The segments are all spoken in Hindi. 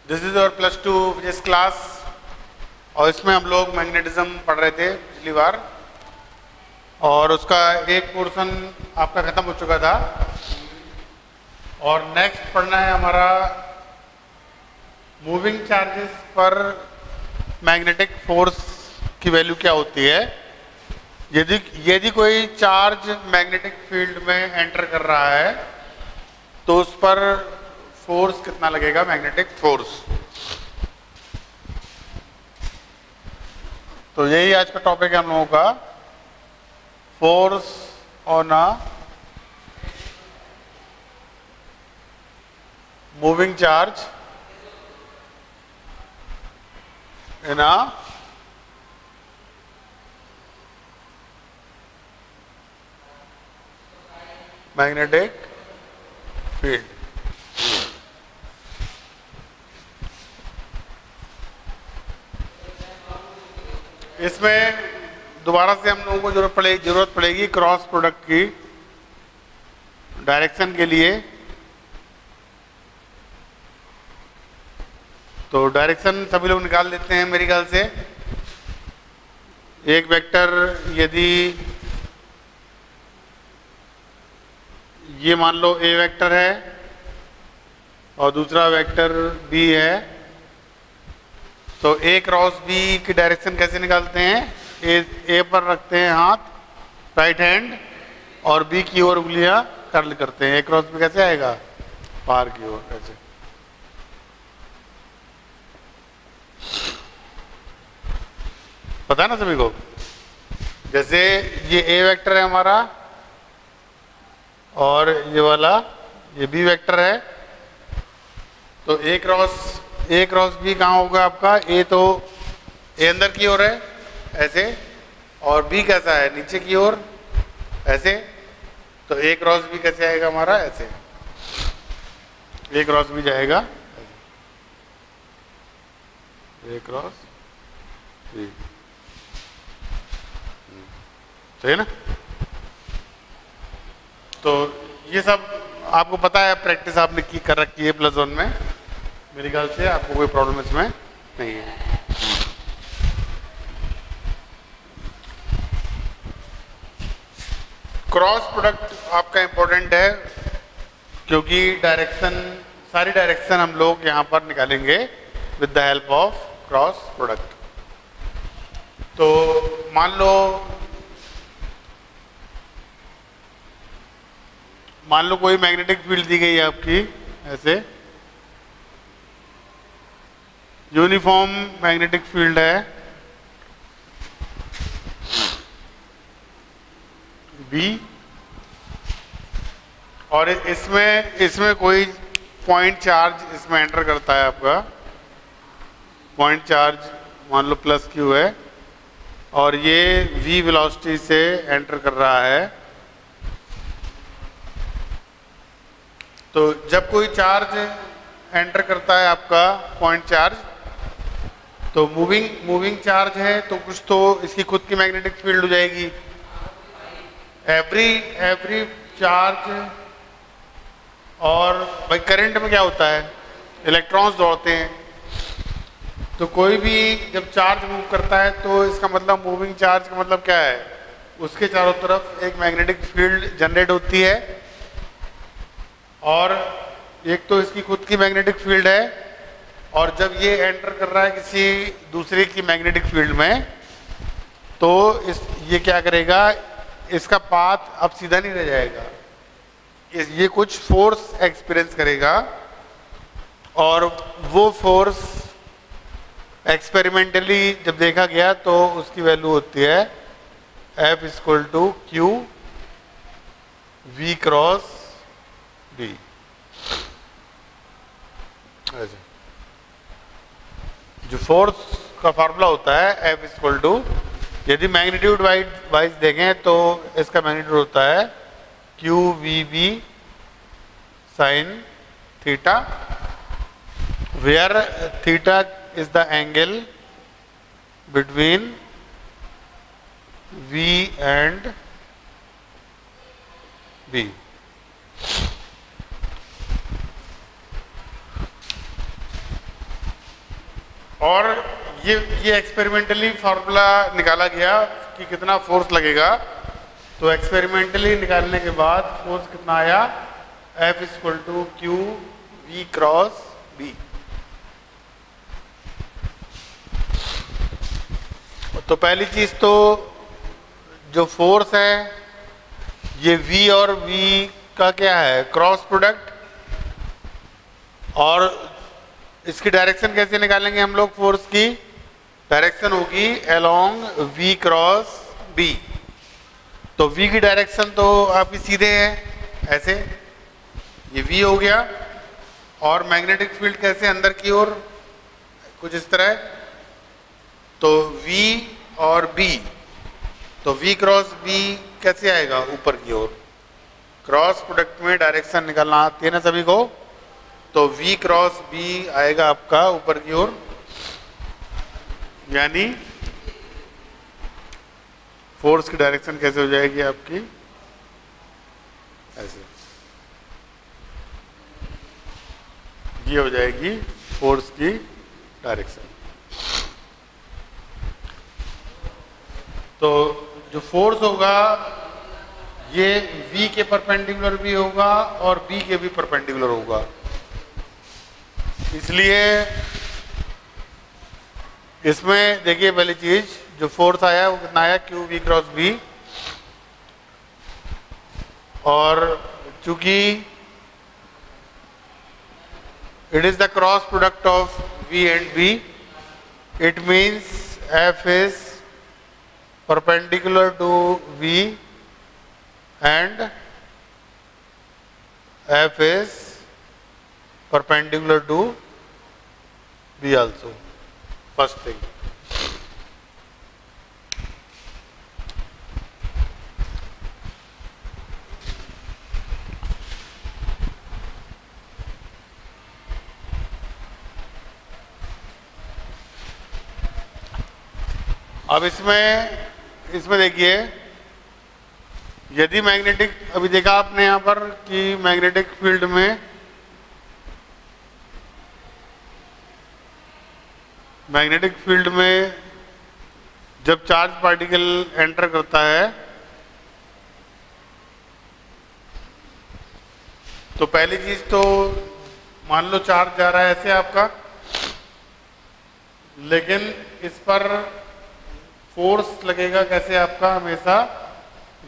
दिस इज और +2 फिजिक्स क्लास और इसमें हम लोग मैग्नेटिज्म पढ़ रहे थे पिछली बार और उसका एक पोर्शन आपका खत्म हो चुका था और नेक्स्ट पढ़ना है हमारा मूविंग चार्जेस पर मैग्नेटिक फोर्स की वैल्यू क्या होती है। यदि कोई चार्ज मैग्नेटिक फील्ड में एंटर कर रहा है तो उस पर फोर्स कितना लगेगा, मैग्नेटिक फोर्स। तो यही आज का टॉपिक है हम लोगों का, force on a moving charge in a magnetic field. इसमें दोबारा से हम लोगों को जरूरत पड़ेगी क्रॉस प्रोडक्ट की डायरेक्शन के लिए। तो डायरेक्शन सभी लोग निकाल लेते हैं मेरे ख्याल से। एक वेक्टर यदि ये मान लो ए वेक्टर है और दूसरा वेक्टर बी है, तो ए क्रॉस बी की डायरेक्शन कैसे निकालते हैं, ए पर रखते हैं हाथ राइट हैंड और बी की ओर उंगलियां कर्ल करते हैं। ए क्रॉस बी कैसे आएगा, बाहर की ओर कैसे। पता है ना सभी को। जैसे ये ए वेक्टर है हमारा और ये वाला ये बी वेक्टर है, तो ए क्रॉस बी कहाँ होगा आपका, ए तो ए अंदर की ओर है ऐसे और बी कैसा है, नीचे की ओर ऐसे। तो ए क्रॉस बी कैसे आएगा हमारा, ऐसे। ए क्रॉस बी जाएगा ए क्रॉस बी, सही है ना। तो ये सब आपको पता है, प्रैक्टिस आपने कर रखी है +1 में, मेरे ख्याल से आपको कोई प्रॉब्लम इसमें नहीं है। क्रॉस प्रोडक्ट आपका इंपॉर्टेंट है क्योंकि सारी डायरेक्शन हम लोग यहां पर निकालेंगे with the help of cross product. तो मान लो कोई मैग्नेटिक फील्ड दी गई है आपकी ऐसे, यूनिफॉर्म मैग्नेटिक फील्ड है बी और इसमें कोई पॉइंट चार्ज इसमें एंटर करता है आपका, पॉइंट चार्ज मान लो +q है और ये v वेलोसिटी से एंटर कर रहा है। तो जब कोई चार्ज एंटर करता है आपका पॉइंट चार्ज, तो मूविंग चार्ज है तो कुछ तो इसकी खुद की मैग्नेटिक फील्ड हो जाएगी। एवरी चार्ज, और भाई करंट में क्या होता है, इलेक्ट्रॉन्स दौड़ते हैं। तो कोई भी जब चार्ज मूव करता है तो इसका मतलब मूविंग चार्ज का मतलब क्या है, उसके चारों तरफ एक मैग्नेटिक फील्ड जनरेट होती है और एक तो इसकी खुद की मैग्नेटिक फील्ड है और जब ये एंटर कर रहा है किसी दूसरे की मैग्नेटिक फील्ड में तो ये क्या करेगा, इसका पाथ अब सीधा नहीं रह जाएगा, ये कुछ फोर्स एक्सपीरियंस करेगा और वो फोर्स एक्सपेरिमेंटली जब देखा गया तो उसकी वैल्यू होती है F = Q V cross B। जो फोर्स का फार्मूला होता है F = यदि मैग्नीट्यूड वाइज देखें तो इसका मैग्नीट्यूड होता है QVB sin theta, where theta is the angle between V and B। और ये एक्सपेरिमेंटली फॉर्मूला निकाला गया कि कितना फोर्स लगेगा। तो एक्सपेरिमेंटली निकालने के बाद फोर्स कितना आया, F equal to Q V cross B. तो पहली चीज तो जो फोर्स है ये V और V का क्या है, क्रॉस प्रोडक्ट। और इसकी डायरेक्शन कैसे निकालेंगे हम लोग, फोर्स की डायरेक्शन होगी अलोंग V क्रॉस B। तो V की डायरेक्शन तो आपकी सीधे है, ऐसे ये V हो गया। और मैग्नेटिक फील्ड कैसे, अंदर की ओर कुछ इस तरह। तो V और B, तो V क्रॉस B कैसे आएगा, ऊपर की ओर। क्रॉस प्रोडक्ट में डायरेक्शन निकालना आती है ना सभी को। तो V क्रॉस B आएगा आपका ऊपर की ओर, यानी फोर्स की डायरेक्शन कैसे हो जाएगी आपकी, ऐसे। ये हो जाएगी फोर्स की डायरेक्शन। तो जो फोर्स होगा ये V के परपेंडिकुलर भी होगा और B के भी परपेंडिकुलर होगा। इसलिए इसमें देखिए पहली चीज जो फोर्स आया वो कितना आया, क्यू वी क्रॉस बी। और चूंकि it is the cross product of V and B, it means F is perpendicular to V and F is perpendicular to B also. First thing. अब इसमें देखिए, यदि मैग्नेटिक, अभी देखा आपने यहां पर कि मैग्नेटिक फील्ड में जब चार्ज पार्टिकल एंटर करता है तो पहली चीज तो मान लो चार्ज जा रहा है ऐसे आपका, लेकिन इस पर फोर्स लगेगा कैसे आपका, हमेशा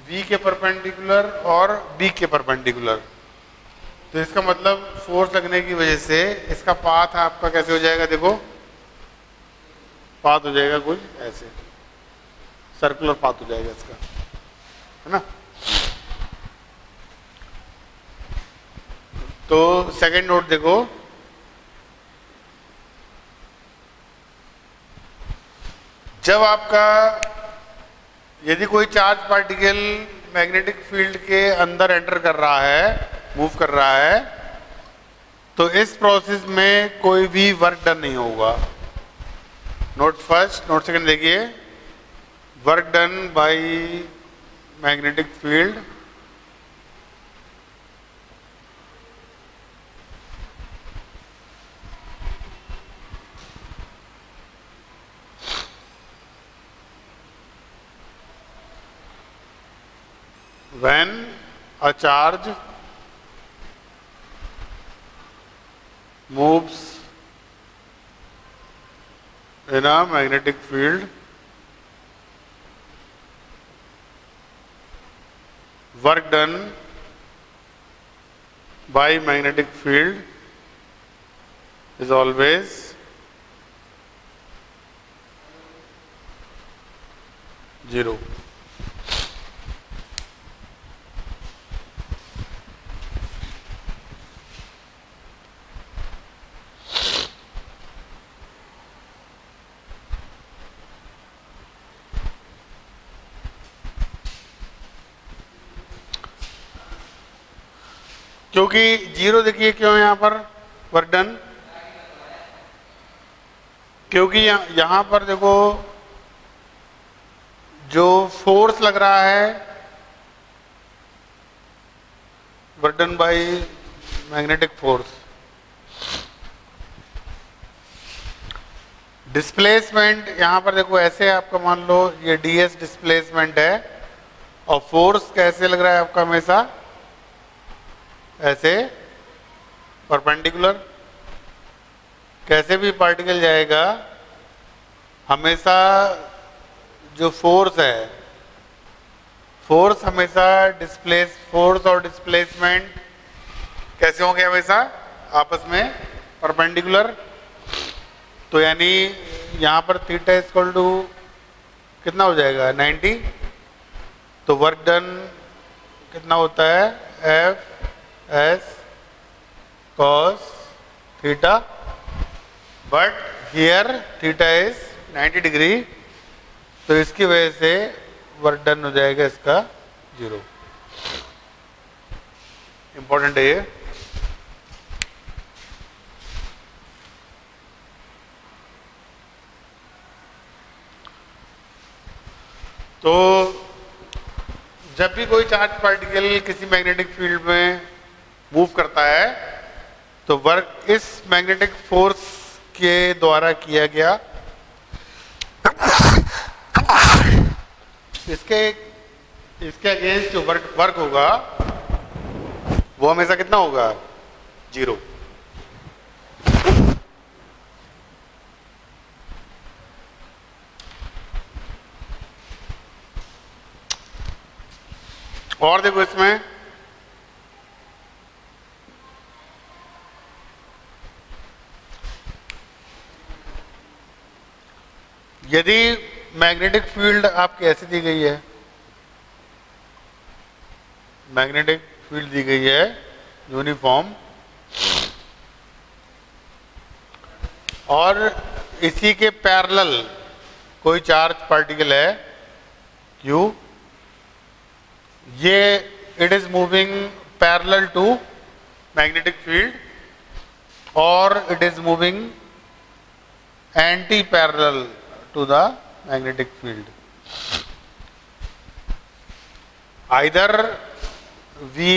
V के परपेंडिकुलर और B के परपेंडिकुलर। तो इसका मतलब फोर्स लगने की वजह से इसका पाथ आपका कैसे हो जाएगा, देखो पाथ हो जाएगा कुछ ऐसे, सर्कुलर पाथ हो जाएगा इसका, है ना। तो सेकंड नोट देखो, जब आपका यदि कोई चार्ज पार्टिकल मैग्नेटिक फील्ड के अंदर एंटर कर रहा है, मूव कर रहा है, तो इस प्रोसेस में कोई भी वर्क डन नहीं होगा। नोट फर्स्ट, नोट सेकंड देखिए, work done by magnetic field when a charge moves in a magnetic field, work done by magnetic field is always zero. क्योंकि जीरो देखिए क्यों यहां पर वर्क डन, क्योंकि यहां पर देखो जो फोर्स लग रहा है work done by magnetic force, displacement यहां पर देखो ऐसे आपका मान लो ये ds डिस्प्लेसमेंट है और फोर्स कैसे लग रहा है आपका हमेशा ऐसे परपेंडिकुलर। कैसे भी पार्टिकल जाएगा हमेशा जो फोर्स है फोर्स हमेशा फोर्स और डिस्प्लेसमेंट कैसे होंगे हमेशा आपस में परपेंडिकुलर। तो यानी यहां पर थीटा इक्वल टू कितना हो जाएगा 90। तो वर्क डन कितना होता है F S cos theta, but here theta is 90 degree, तो इसकी वजह से वर्क डन हो जाएगा इसका 0। इंपॉर्टेंट है ये। तो जब भी कोई चार्ज पार्टिकल किसी मैग्नेटिक फील्ड में मूव करता है तो वर्क इस मैग्नेटिक फोर्स के द्वारा किया गया इसके अगेंस्ट जो वर्क होगा वो हमेशा कितना होगा 0। और देखो इसमें यदि मैग्नेटिक फील्ड आपकी ऐसी दी गई है, मैग्नेटिक फील्ड दी गई है यूनिफॉर्म, और इसी के पैरेलल कोई चार्ज पार्टिकल है Q, ये it is moving parallel to magnetic field और it is moving anti parallel to the magnetic field. Either V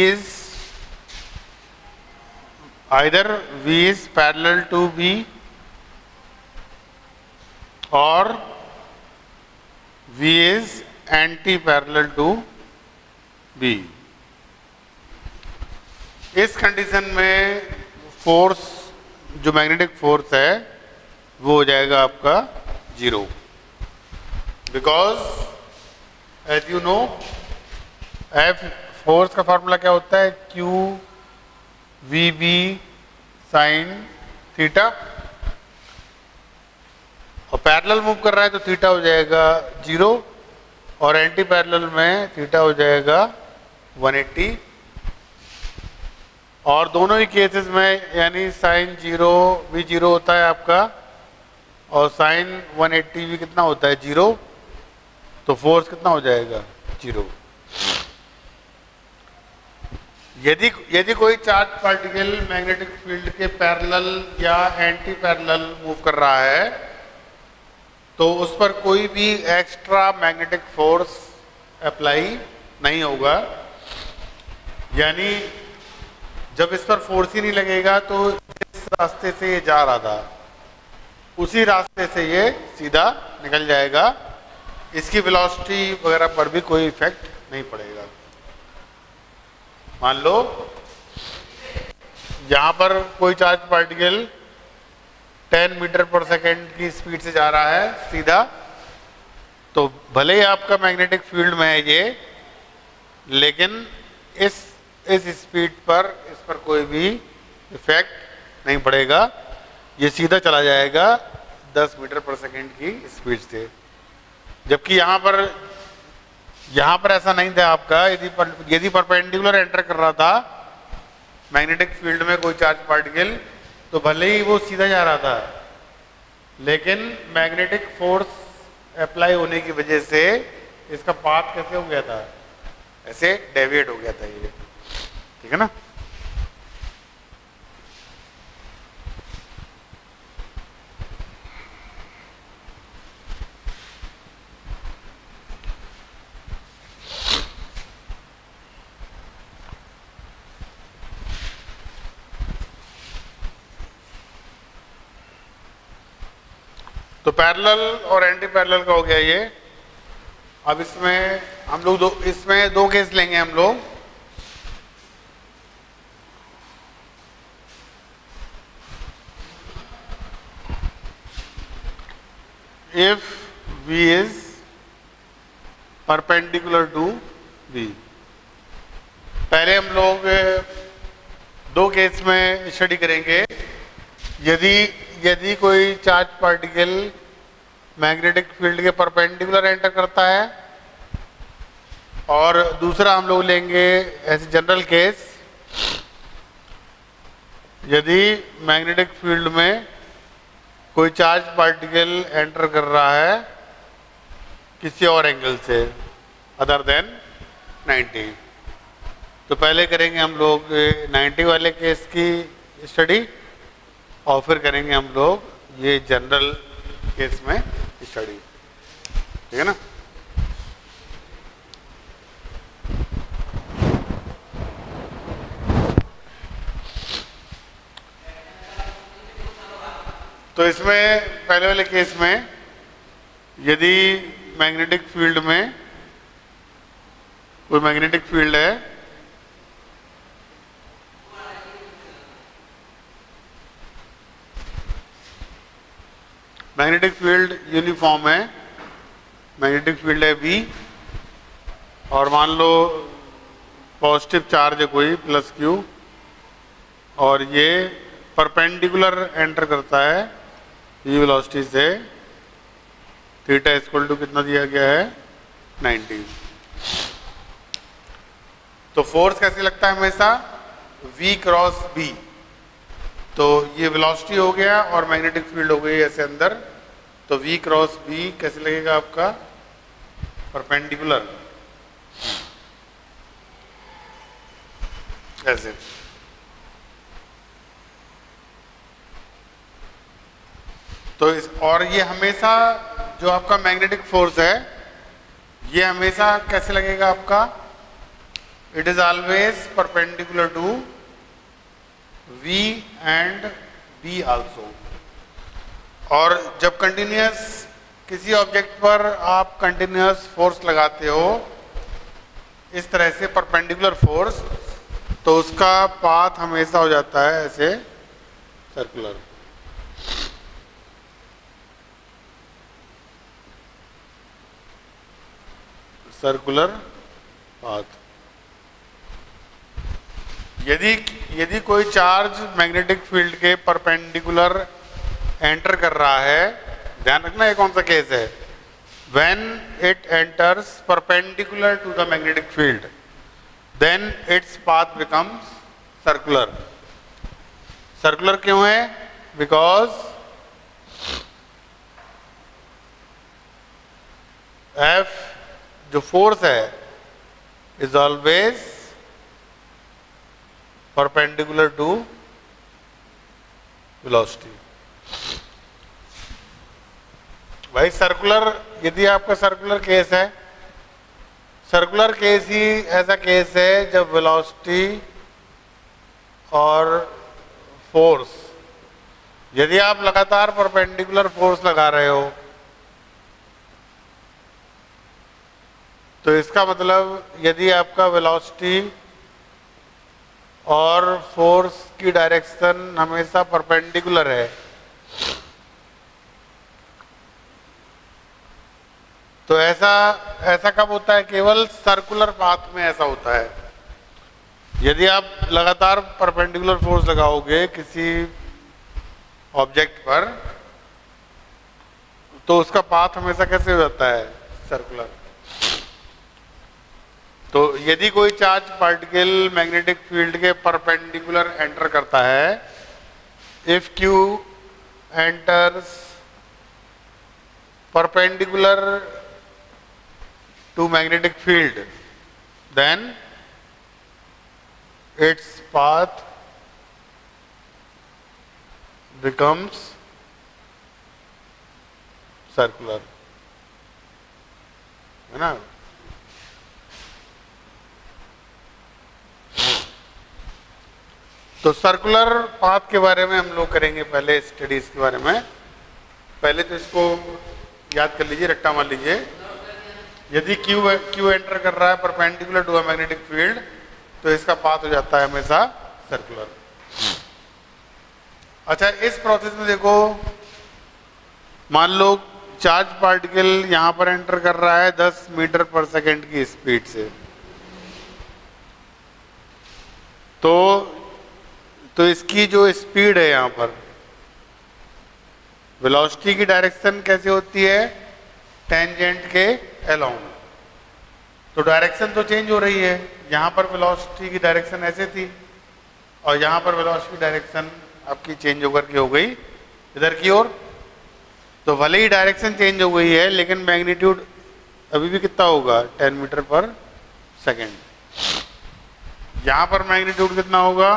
is parallel to B or V is anti-parallel to B. इस कंडीशन में फोर्स जो मैग्नेटिक फोर्स है वो हो जाएगा आपका 0, because as you know F force का फॉर्मूला क्या होता है Q V B sine theta, और पैरेलल मूव कर रहा है तो थीटा हो जाएगा 0 और एंटी पैरेलल में थीटा हो जाएगा 180। और दोनों ही केसेस में यानी साइन 0 भी 0 होता है आपका और साइन 180 भी कितना होता है 0, तो फोर्स कितना हो जाएगा 0। यदि कोई चार्ज पार्टिकल मैग्नेटिक फील्ड के पैरेलल या एंटी पैरेलल मूव कर रहा है तो उस पर कोई भी एक्स्ट्रा मैग्नेटिक फोर्स अप्लाई नहीं होगा, यानी जब इस पर फोर्स ही नहीं लगेगा तो इस रास्ते से ये जा रहा था उसी रास्ते से ये सीधा निकल जाएगा, इसकी वेलोसिटी वगैरह पर भी कोई इफेक्ट नहीं पड़ेगा। मान लो यहां पर कोई चार्ज पार्टिकल 10 मीटर पर सेकेंड की स्पीड से जा रहा है सीधा, तो भले ही आपका मैग्नेटिक फील्ड में है ये, लेकिन इस स्पीड पर इस पर कोई भी इफेक्ट नहीं पड़ेगा, ये सीधा चला जाएगा 10 मीटर पर सेकेंड की स्पीड से। जबकि यहाँ पर ऐसा नहीं था आपका, यदि परपेंडिकुलर एंटर कर रहा था मैग्नेटिक फील्ड में कोई चार्ज पार्टिकल तो भले ही वो सीधा जा रहा था, लेकिन मैग्नेटिक फोर्स अप्लाई होने की वजह से इसका पाथ कैसे हो गया था, ऐसे डेविएट हो गया था ये, ठीक है ना। तो पैरेलल और एंटी पैरेलल का हो गया ये। अब इसमें हम लोग इसमें दो केस लेंगे हम लोग। If V is perpendicular to V। पहले हम लोग दो केस में स्टडी करेंगे। यदि कोई चार्ज पार्टिकल मैग्नेटिक फील्ड के परपेंडिकुलर एंटर करता है, और दूसरा हम लोग लेंगे ऐसे जनरल केस, यदि मैग्नेटिक फील्ड में कोई चार्ज पार्टिकल एंटर कर रहा है किसी और एंगल से अदर देन 90। तो पहले करेंगे हम लोग 90 वाले केस की स्टडी, और फिर करेंगे हम लोग ये जनरल केस में स्टडी। ठीक है ना। तो इसमें पहले वाले केस में यदि मैग्नेटिक फील्ड में कोई मैग्नेटिक फील्ड है, मैग्नेटिक फील्ड यूनिफॉर्म है, मैग्नेटिक फील्ड है V, और मान लो पॉजिटिव चार्ज है कोई प्लस Q, और ये परपेंडिकुलर एंटर करता है V वेलोसिटी से, थीटा इक्वल टू कितना दिया गया है 90। तो फोर्स कैसे लगता है हमेशा V क्रॉस B। तो ये वेलोसिटी हो गया और मैग्नेटिक फील्ड हो गई ऐसे अंदर, तो V क्रॉस B कैसे लगेगा आपका परपेंडिकुलर ऐसे। तो और ये हमेशा जो आपका मैग्नेटिक फोर्स है ये हमेशा कैसे लगेगा आपका, it is always perpendicular to V and B also. और जब कंटिन्यूअस किसी ऑब्जेक्ट पर आप कंटिन्यूअस फोर्स लगाते हो इस तरह से परपेंडिकुलर फोर्स, तो उसका पाथ हमेशा हो जाता है ऐसे सर्कुलर। Circular path. यदि कोई चार्ज मैग्नेटिक फील्ड के परपेंडिकुलर एंटर कर रहा है, ध्यान रखना ये कौन सा केस है, when it enters perpendicular to the magnetic field then its path becomes circular. Circular क्यों है, बिकॉज F जो फोर्स है is always perpendicular to velocity. भाई सर्कुलर, यदि आपका सर्कुलर केस है, सर्कुलर केस ही ऐसा केस है जब वेलोसिटी और फोर्स, यदि आप लगातार परपेंडिकुलर फोर्स लगा रहे हो तो इसका मतलब यदि आपका वेलोसिटी और फोर्स की डायरेक्शन हमेशा परपेंडिकुलर है, तो ऐसा कब होता है, केवल सर्कुलर पाथ में ऐसा होता है। यदि आप लगातार परपेंडिकुलर फोर्स लगाओगे किसी ऑब्जेक्ट पर तो उसका पाथ हमेशा कैसे हो जाता है, सर्कुलर। तो यदि कोई चार्ज पार्टिकल मैग्नेटिक फील्ड के परपेंडिकुलर एंटर करता है, if Q enters perpendicular to magnetic field then its path becomes circular, है ना। तो सर्कुलर पाथ के बारे में हम लोग करेंगे पहले स्टडीज के बारे में। पहले तो इसको याद कर लीजिए, रट्टा मार लीजिए। यदि क्यू एंटर कर रहा है perpendicular to a magnetic field तो इसका पाथ हो जाता है हमेशा सर्कुलर। अच्छा, इस प्रोसेस में देखो, मान लो चार्ज पार्टिकल यहां पर एंटर कर रहा है 10 मीटर पर सेकंड की स्पीड से, तो इसकी जो स्पीड है यहां पर, वेलोसिटी की डायरेक्शन कैसे होती है, टेंजेंट के अलोंग। तो डायरेक्शन तो चेंज हो रही है, यहां पर वेलोसिटी की डायरेक्शन ऐसे थी और यहां पर वेलोसिटी की डायरेक्शन आपकी चेंज होकर के हो गई इधर की ओर। तो भले ही डायरेक्शन चेंज हो गई है लेकिन मैग्नीट्यूड अभी भी कितना होगा, 10 मीटर पर सेकेंड। यहां पर मैग्नीट्यूड कितना होगा,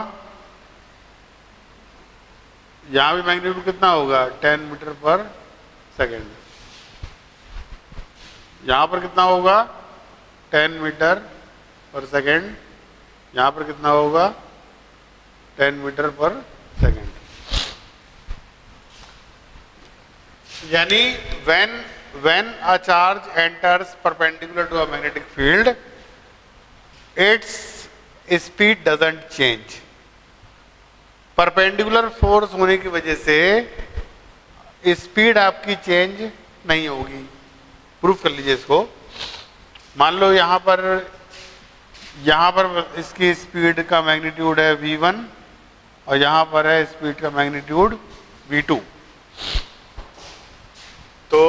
यहां भी मैग्नीट्यूड कितना होगा, 10 मीटर पर सेकेंड। यहां पर कितना होगा, 10 मीटर पर सेकेंड। यहां पर कितना होगा, 10 मीटर पर सेकेंड। यानी when a charge enters perpendicular to a magnetic field, its speed doesn't change. Perpendicular force होने की वजह से स्पीड आपकी चेंज नहीं होगी। प्रूफ कर लीजिए इसको। मान लो यहां पर इसकी स्पीड का मैग्नीट्यूड है v1 और यहां पर है स्पीड का मैग्नीट्यूड v2। तो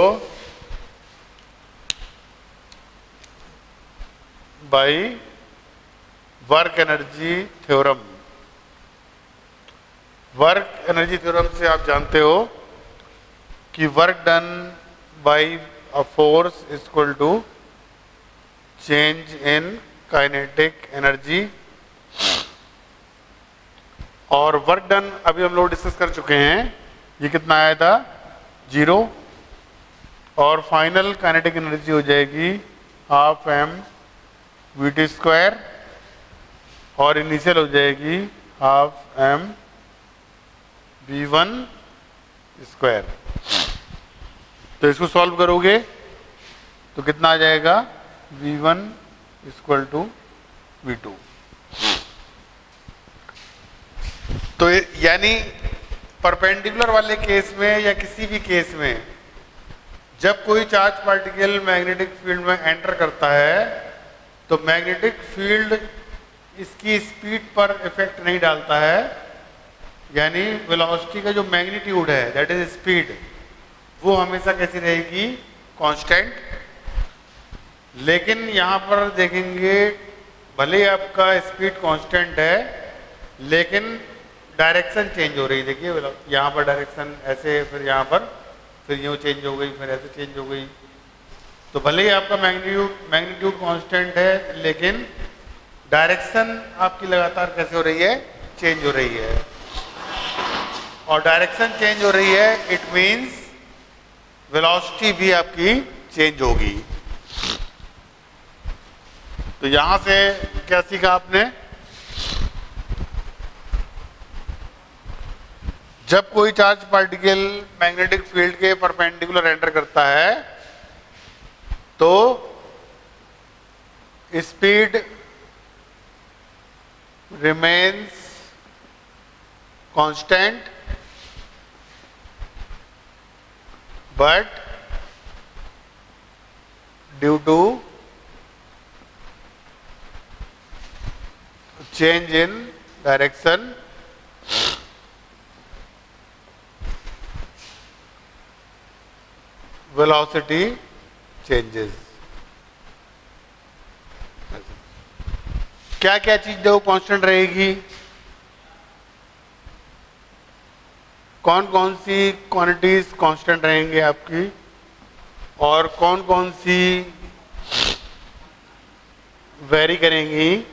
by work energy theorem, work energy theorem से आप जानते हो कि work done by a force equal to change in kinetic energy. और वर्क डन अभी हम लोग डिस्कस कर चुके हैं, ये कितना आया था, 0। और फाइनल काइनेटिक एनर्जी हो जाएगी 12m vt स्क्वायर और इनिशियल हो जाएगी 12m v1 स्क्वायर। तो इसको सॉल्व करोगे तो कितना आ जाएगा, v1 इक्वल टू v2। तो यानी परपेंडिकुलर वाले केस में या किसी भी केस में जब कोई चार्ज पार्टिकल मैग्नेटिक फील्ड में एंटर करता है तो मैग्नेटिक फील्ड इसकी स्पीड पर इफेक्ट नहीं डालता है। यानी वेलोसिटी का जो मैग्नीट्यूड है, दैट इज स्पीड, वो हमेशा कैसी रहेगी, कांस्टेंट। लेकिन यहां पर देखेंगे भले ही आपका स्पीड कांस्टेंट है लेकिन डायरेक्शन चेंज हो रही है। देखिए यहाँ पर डायरेक्शन ऐसे, फिर यहाँ पर फिर यूँ चेंज हो गई, फिर ऐसे चेंज हो गई। तो भले ही आपका मैग्नीट्यूड कांस्टेंट है लेकिन डायरेक्शन आपकी लगातार कैसे हो रही है, चेंज हो रही है। और डायरेक्शन चेंज हो रही है, इट मीन्स वेलोसिटी भी आपकी चेंज होगी। तो यहां से क्या सीखा आपने, जब कोई चार्ज पार्टिकल मैग्नेटिक फील्ड के परपेंडिकुलर एंटर करता है तो speed remains constant but due to change in direction velocity changes। क्या क्या चीज जो कांस्टेंट रहेगी, कौन कौन सी क्वांटिटीज कांस्टेंट रहेंगे आपकी और कौन कौन सी वेरी करेंगी।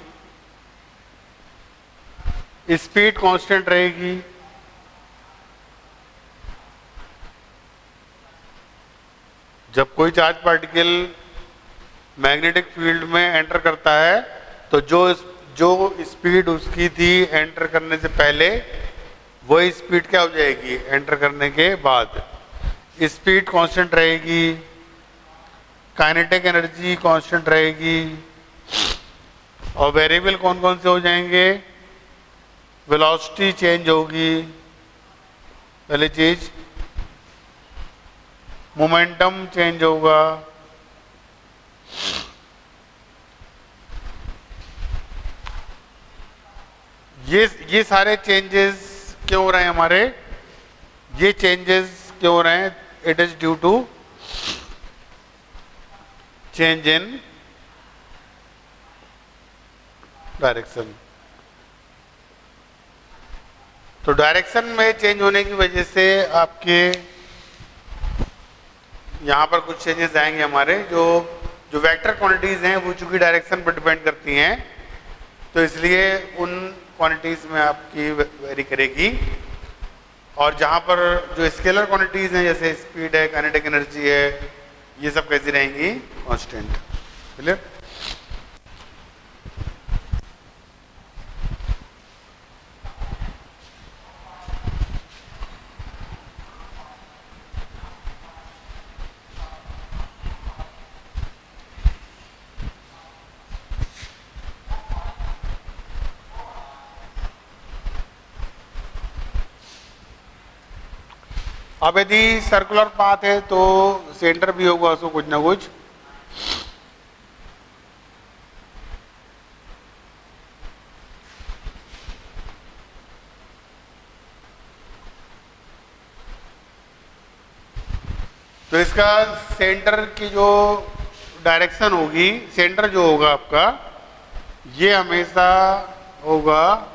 स्पीड कांस्टेंट रहेगी, जब कोई चार्ज पार्टिकल मैग्नेटिक फील्ड में एंटर करता है तो जो स्पीड उसकी थी एंटर करने से पहले वही स्पीड क्या हो जाएगी एंटर करने के बाद। स्पीड कांस्टेंट रहेगी, काइनेटिक एनर्जी कांस्टेंट रहेगी, और वेरिएबल कौन कौन से हो जाएंगे? वेलोसिटी चेंज होगी पहली चीज, मोमेंटम चेंज होगा, ये सारे चेंजेस क्यों हो रहे हैं हमारे? ये चेंजेस क्यों हो रहे हैं? It is due to change in direction. तो डायरेक्शन में चेंज होने की वजह से आपके यहां पर कुछ चेंजेस आएंगे हमारे, जो वेक्टर क्वांटिटीज हैं वो चूंकि डायरेक्शन पर डिपेंड करती हैं, तो इसलिए उन क्वांटिटीज में आपकी वेरी करेगी, और जहां पर जो स्केलर क्वांटिटीज हैं जैसे स्पीड है, काइनेटिक एनर्जी है, ये सब कैसी रहेंगी? कांस्टेंट। क्लियर? अब यदि सर्कुलर पाथ है तो सेंटर भी होगा उसको कुछ ना कुछ, तो इसका सेंटर की जो डायरेक्शन होगी, सेंटर जो होगा आपका, ये हमेशा होगा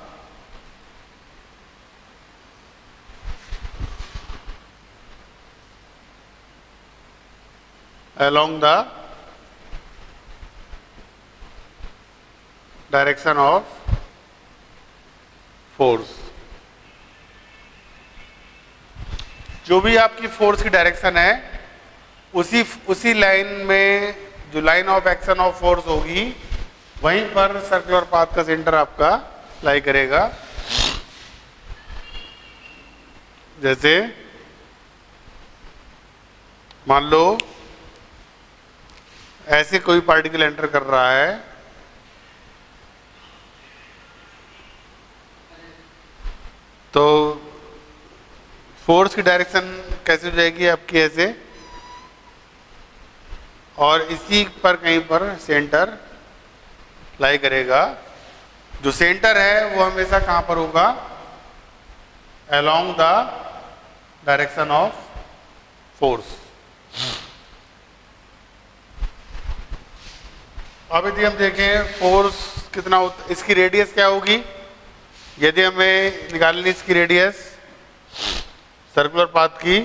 along the direction of force। जो भी आपकी फोर्स की डायरेक्शन है उसी लाइन में जो line of action of force होगी वहीं पर सर्कुलर पाथ का सेंटर आपका लाई करेगा। जैसे मान लो ऐसे कोई पार्टिकल एंटर कर रहा है, तो फोर्स की डायरेक्शन कैसे हो जाएगी आपकी? ऐसे, और इसी पर कहीं पर सेंटर लाई करेगा। जो सेंटर है वो हमेशा कहां पर होगा? Along the direction of force. अब यदि हम देखें फोर्स कितना होता, इसकी रेडियस क्या होगी? यदि हमें निकालनी इसकी रेडियस सर्कुलर पाथ की,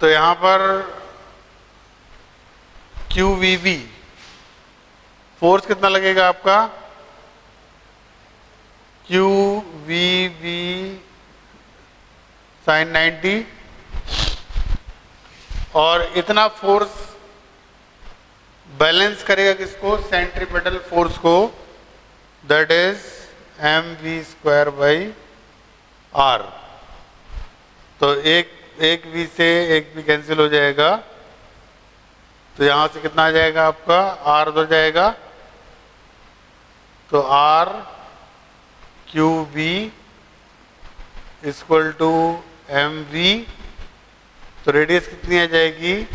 तो यहां पर QVB फोर्स कितना लगेगा आपका? QVB sin 90, और इतना फोर्स बैलेंस करेगा किसको? सेंट्रीपेटल फोर्स को, दैट इज mv²/r। तो एक v से एक v कैंसिल हो जाएगा, तो यहां से कितना आ जाएगा आपका? r हो जाएगा, तो r QV equal to mv, तो रेडियस कितनी आ जाएगी?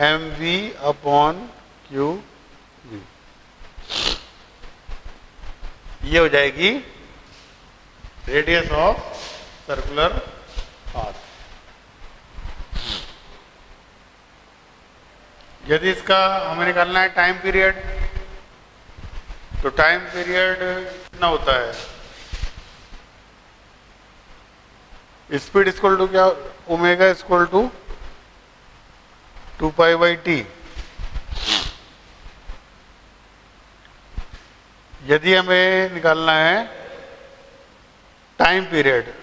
mv/qv। ये हो जाएगी रेडियस ऑफ सर्कुलर पाथ। यदि इसका हमें निकालना है टाइम पीरियड, तो टाइम पीरियड कितना होता है? स्पीड इक्वल टू क्या? Omega equal to 2π/t। यदि हमें निकालना है टाइम पीरियड,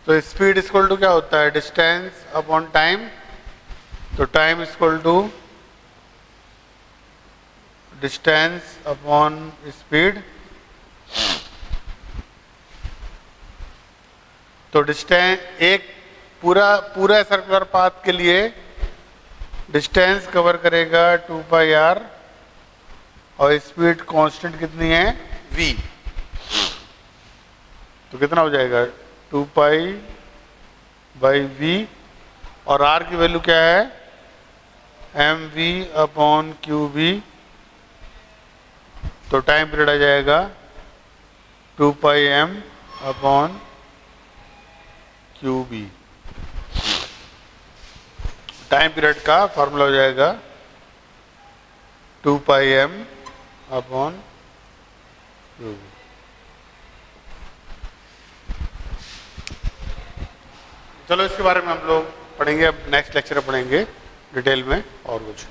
तो स्पीड इक्वल टू क्या होता है? डिस्टेंस अपॉन टाइम, तो time equal to distance upon speed. तो डिस्टेंस एक पूरा सर्कुलर पाथ के लिए डिस्टेंस कवर करेगा 2 पाई आर और स्पीड कांस्टेंट कितनी है v। तो कितना हो जाएगा 2 पाई बाई v और r की वैल्यू क्या है mv अपॉन qv। तो टाइम पीरियड आ जाएगा 2 पाई m upon qv। Time period का फॉर्मूला हो जाएगा 2 पाई m अपॉन qv। चलो इसके बारे में हम लोग पढ़ेंगे, अब नेक्स्ट लेक्चर में पढ़ेंगे डिटेल में और कुछ।